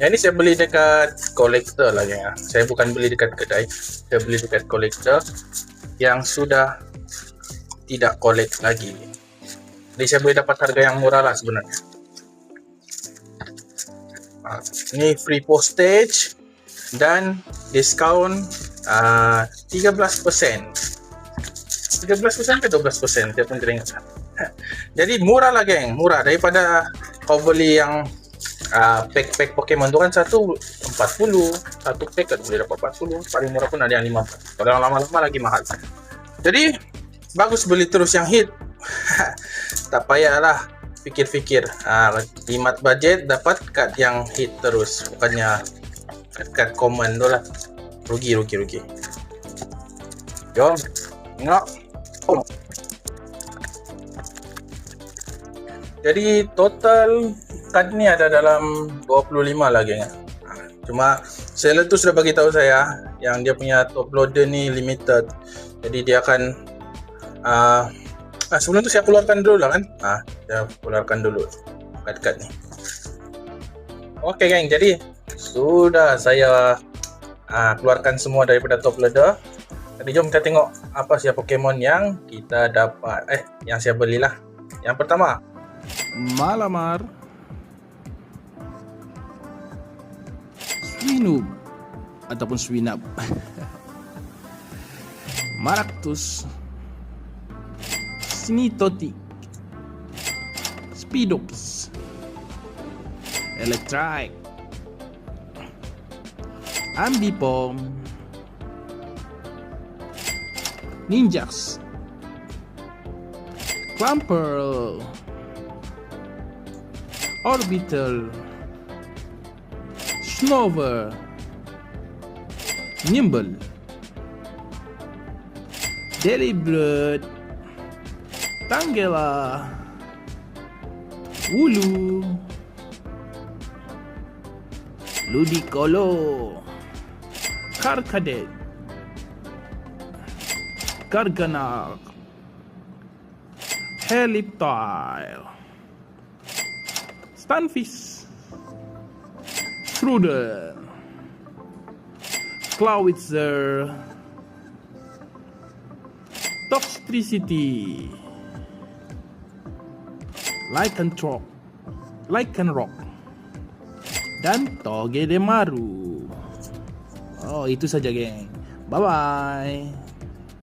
Yang ni saya beli dekat kolektor lah geng. Saya bukan beli dekat kedai, saya beli dekat kolektor yang sudah tidak collect lagi. Jadi saya boleh dapat harga yang murah lah sebenarnya. Ini free postage dan diskaun 13%. 13% ke 12%, saya pun tidak ingat. Jadi murah lah geng, murah daripada kau beli yang pack Pokemon tu kan satu 40, satu pack kan boleh dapat 40, paling murah pun ada yang 50. Kalau yang lama-lama lagi mahal. Jadi bagus beli terus yang hit. Tak payahlah fikir-fikir, hemat budget, dapat card yang hit terus, bukannya card common tu lah. Rugi. Jom tengok. Jadi total kad ni ada dalam 25 lah geng. Cuma seller tu sudah bagi tahu saya yang dia punya top loader ni limited. Jadi dia akan sebelum tu saya keluarkan dulu lah kan. Saya keluarkan dulu kad-kad ni. Okey geng, jadi sudah saya keluarkan semua daripada top loader. Jadi jom kita tengok apa saja Pokemon yang kita dapat, yang saya belilah. Yang pertama, Malamar, Swinub ataupun Swinub, Maractus, Snitotic, Speedox, Electrike, Ambipom, Ninjax, Clamperl, Orbital, Snover, Nimble, Delibird, Tangela, Wooloo, Ludicolo, Karkadet, Garganak, Heliptile, Stunfisk, Strudel, Clawitzer, Toxtricity, Lycanroc, dan Togedemaru. Oh, itu saja geng. Bye bye.